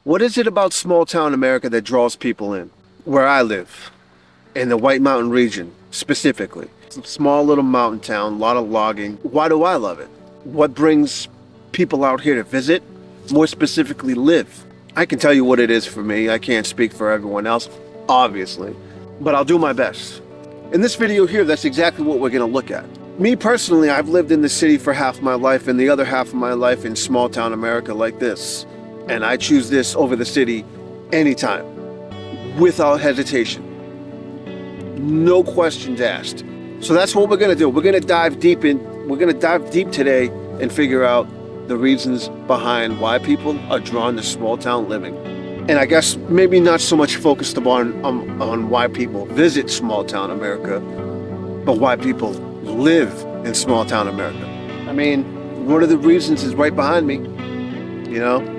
What is it about small town America that draws people in? Where I live, in the White Mountain region, specifically. It's a small little mountain town, a lot of logging. Why do I love it? What brings people out here to visit? More specifically, live. I can tell you what it is for me. I can't speak for everyone else, obviously, but I'll do my best. In this video here, that's exactly what we're gonna look at. Me personally, I've lived in the city for half my life and the other half of my life in small town America like this. And I choose this over the city anytime, without hesitation. No questions asked. So that's what we're gonna do. We're gonna dive deep today and figure out the reasons behind why people are drawn to small town living. And I guess maybe not so much focused on why people visit small town America, but why people live in small town America. I mean, one of the reasons is right behind me, you know?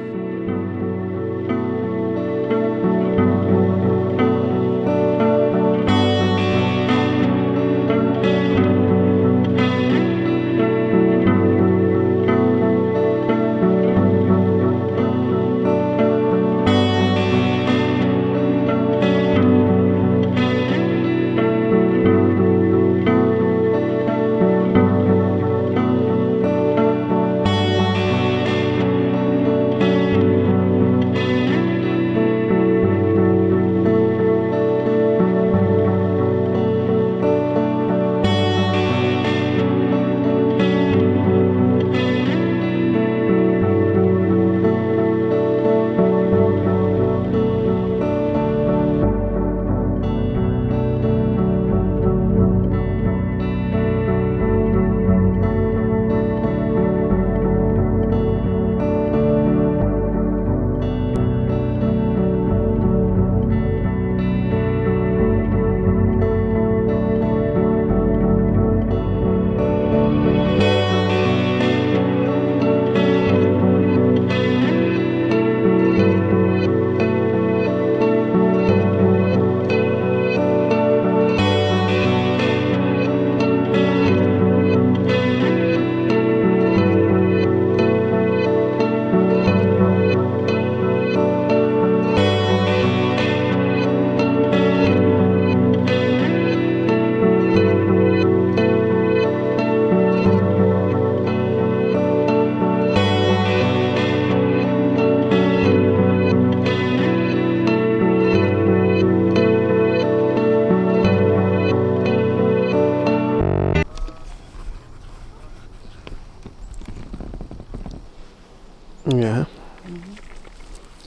Yeah.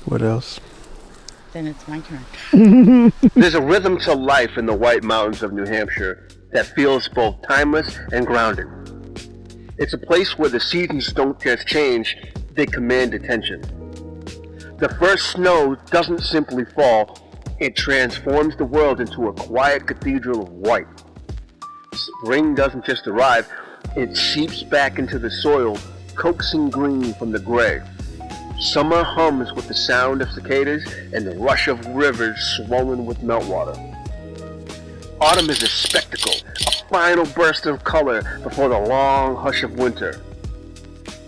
What else? Then it's my turn. There's a rhythm to life in the White Mountains of New Hampshire that feels both timeless and grounded. It's a place where the seasons don't just change, they command attention. The first snow doesn't simply fall, it transforms the world into a quiet cathedral of white. Spring doesn't just arrive, it seeps back into the soil, coaxing green from the gray. Summer hums with the sound of cicadas and the rush of rivers swollen with meltwater. Autumn is a spectacle, a final burst of color before the long hush of winter.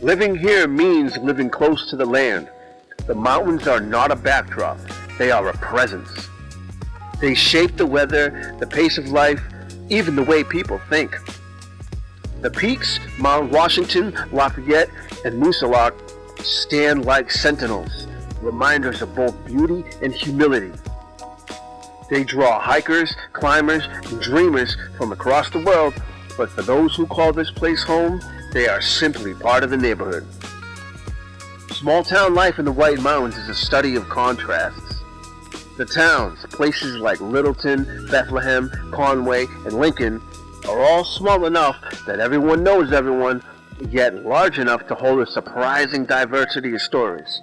Living here means living close to the land. The mountains are not a backdrop, they are a presence. They shape the weather, the pace of life, even the way people think. The peaks, Mount Washington, Lafayette, and Moosilauke, stand like sentinels, reminders of both beauty and humility. They draw hikers, climbers, and dreamers from across the world, but for those who call this place home, they are simply part of the neighborhood. Small town life in the White Mountains is a study of contrasts. The towns, places like Littleton, Bethlehem, Conway, and Lincoln, are all small enough that everyone knows everyone, yet large enough to hold a surprising diversity of stories.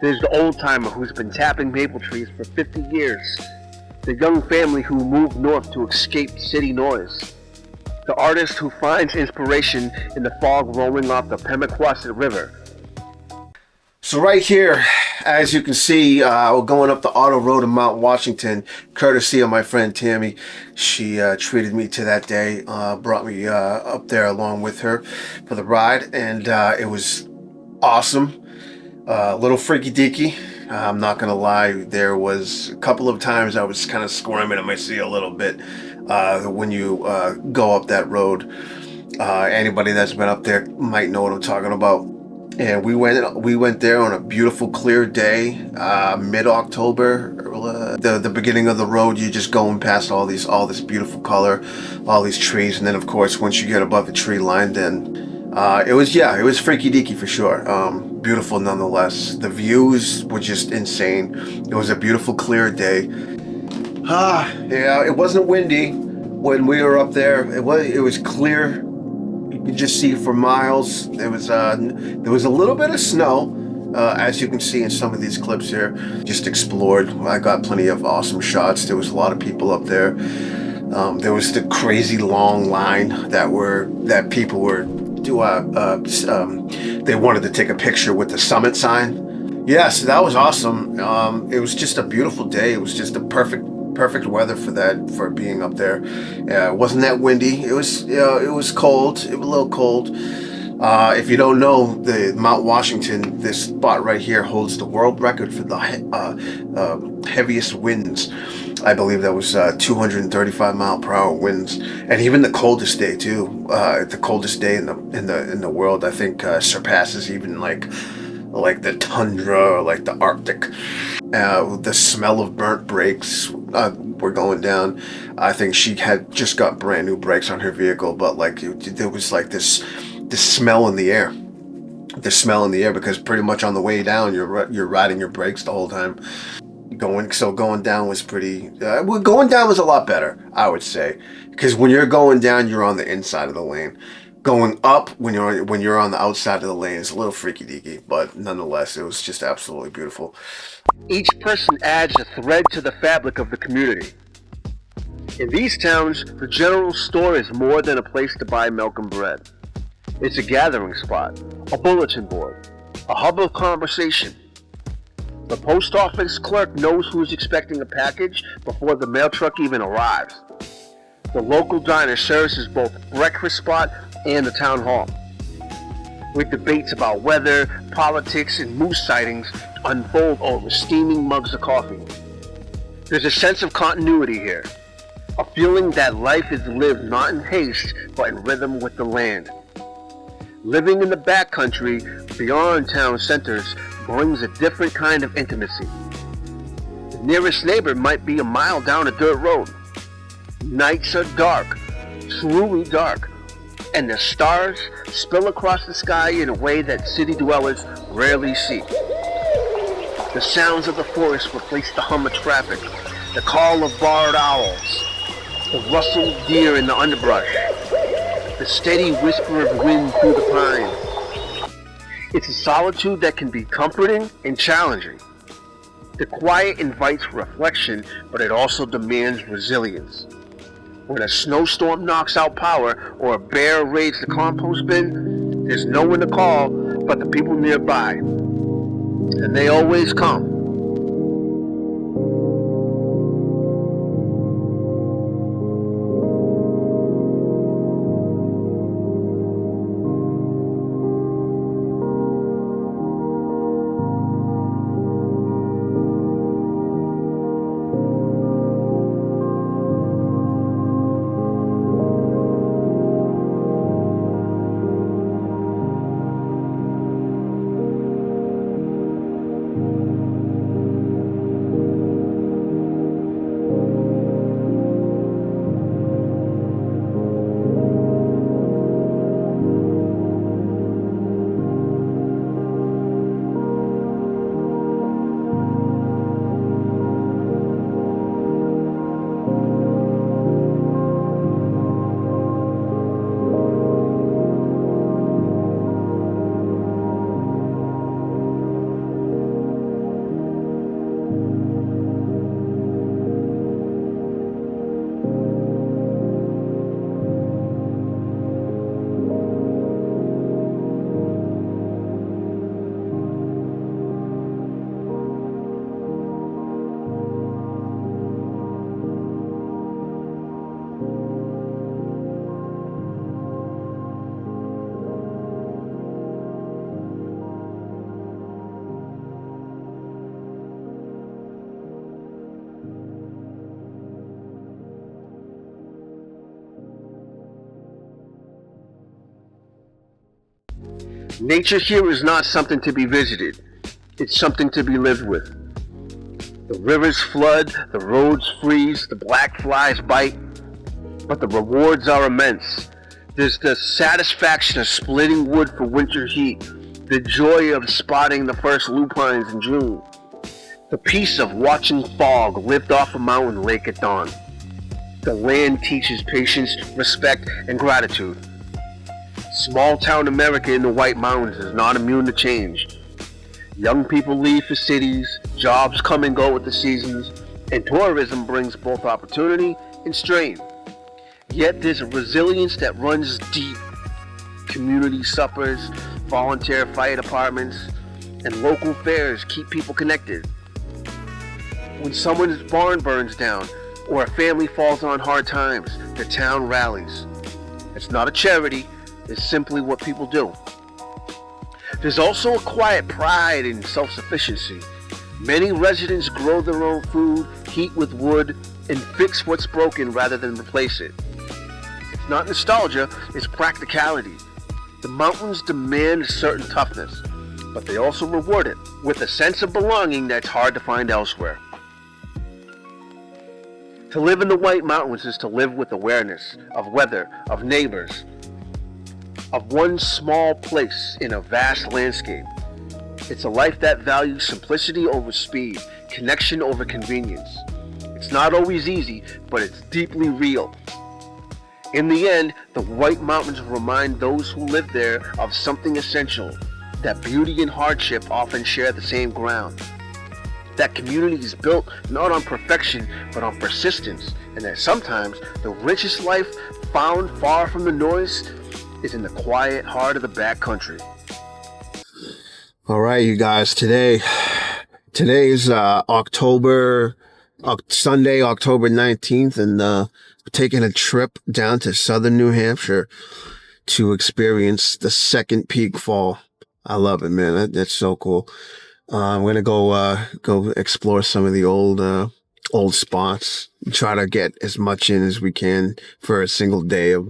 There's the old-timer who's been tapping maple trees for 50 years, the young family who moved north to escape city noise, the artist who finds inspiration in the fog rolling off the Pemaquasset River. So right here, as you can see, we're going up the auto road to Mount Washington, courtesy of my friend Tammy. She treated me to that day, brought me up there along with her for the ride, and it was awesome. A little freaky deaky. I'm not gonna lie. There was a couple of times I was kind of squirming in my seat a little bit when you go up that road. Anybody that's been up there might know what I'm talking about. And we went there on a beautiful clear day, mid-October. The beginning of the road, you're just going past all this beautiful color, all these trees, and then of course once you get above the tree line, then it was freaky deaky for sure. Beautiful nonetheless. The views were just insane. It was a beautiful clear day. Yeah, it wasn't windy when we were up there. It was clear. You could just see for miles. There was a little bit of snow, as you can see in some of these clips here. Just explored. I got plenty of awesome shots. There was a lot of people up there. There was the crazy long line that people were they wanted to take a picture with the summit sign. Yes, that was awesome. It was just a beautiful day. It was just a perfect weather for being up there. It wasn't that windy. It was cold. It was a little cold. If you don't know, the Mount Washington, this spot right here holds the world record for the heaviest winds. I believe that was 235-mile-per-hour winds, and even the coldest day too. The coldest day in the world, I think, surpasses even like the tundra or like the Arctic. The smell of burnt brakes were going down. I think she had just got brand new brakes on her vehicle, but like there was like this smell in the air. The smell in the air, because pretty much on the way down you're riding your brakes the whole time. Going down was going down was a lot better, I would say, because when you're going down, you're on the inside of the lane. Going up, when you're on the outside of the lane, is a little freaky deaky, but nonetheless, it was just absolutely beautiful. Each person adds a thread to the fabric of the community. In these towns, the general store is more than a place to buy milk and bread. It's a gathering spot, a bulletin board, a hub of conversation. The post office clerk knows who's expecting a package before the mail truck even arrives. The local diner serves as both a breakfast spot and a town hall, with debates about weather, politics, and moose sightings unfold over steaming mugs of coffee. There's a sense of continuity here, a feeling that life is lived not in haste, but in rhythm with the land. Living in the backcountry, beyond town centers, brings a different kind of intimacy. The nearest neighbor might be a mile down a dirt road. Nights are dark, truly dark, and the stars spill across the sky in a way that city dwellers rarely see. The sounds of the forest replace the hum of traffic, the call of barred owls, the rustle of deer in the underbrush, the steady whisper of wind through the pines. It's a solitude that can be comforting and challenging. The quiet invites reflection, but it also demands resilience. When a snowstorm knocks out power or a bear raids the compost bin, there's no one to call but the people nearby. And they always come. Nature here is not something to be visited. It's something to be lived with. The rivers flood, the roads freeze, the black flies bite, but the rewards are immense. There's the satisfaction of splitting wood for winter heat, the joy of spotting the first lupines in June, the peace of watching fog lift off a mountain lake at dawn. The land teaches patience, respect, and gratitude. Small town America in the White Mountains is not immune to change. Young people leave for cities, jobs come and go with the seasons, and tourism brings both opportunity and strain. Yet there's a resilience that runs deep. Community suppers, volunteer fire departments, and local fairs keep people connected. When someone's barn burns down or a family falls on hard times, the town rallies. It's not a charity, it's simply what people do. There's also a quiet pride in self-sufficiency. Many residents grow their own food, heat with wood, and fix what's broken rather than replace it. It's not nostalgia, it's practicality. The mountains demand a certain toughness, but they also reward it with a sense of belonging that's hard to find elsewhere. To live in the White Mountains is to live with awareness of weather, of neighbors, of one small place in a vast landscape. It's a life that values simplicity over speed, connection over convenience. It's not always easy, but it's deeply real. In the end, the White Mountains remind those who live there of something essential, that beauty and hardship often share the same ground. That community is built not on perfection, but on persistence, and that sometimes the richest life found far from the noise is in the quiet heart of the backcountry. All right, you guys, today is Sunday, October 19th, and we're taking a trip down to southern New Hampshire to experience the second peak fall. I love it, man. That's so cool. I'm gonna go explore some of the old spots, try to get as much in as we can for a single day of,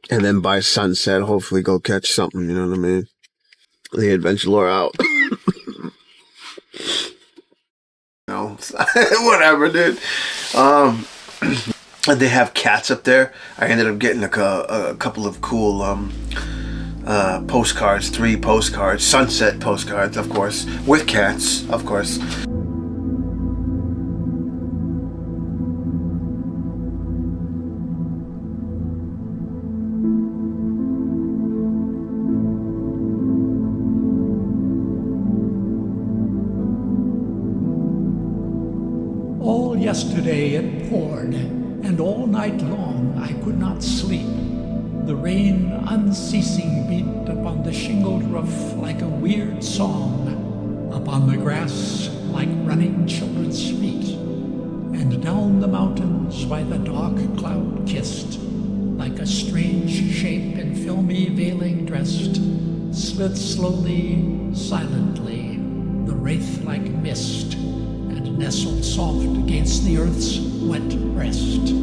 and then by sunset, hopefully go catch something, you know what I mean? The adventure lure out. No, whatever, dude. They have cats up there. I ended up getting a couple of cool, postcards, 3 postcards, sunset postcards, of course, with cats, of course. All yesterday it poured, and all night long I could not sleep. The rain unceasing beat upon the shingled roof like a weird song, upon the grass like running children's feet, and down the mountains by the dark cloud kissed, like a strange shape in filmy veiling dressed, slid slowly, silently, the wraith-like mist, and nestled soft against the earth's wet breast.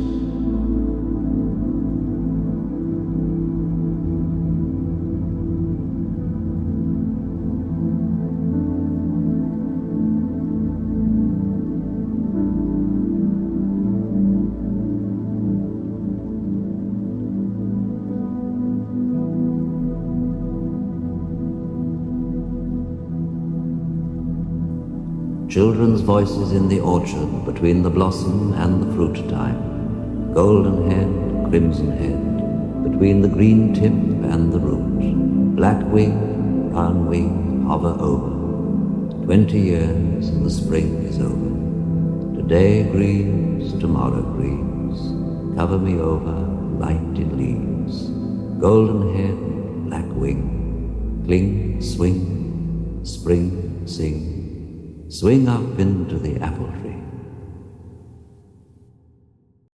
Children's voices in the orchard between the blossom and the fruit time, golden-haired, crimson-haired, between the green tip and the root, black wing, brown wing, hover over. 20 years and the spring is over. Today grieves, tomorrow grieves, cover me over, light in leaves. Golden-haired, black wing, cling, swing, spring, sing. Swing up into the apple tree.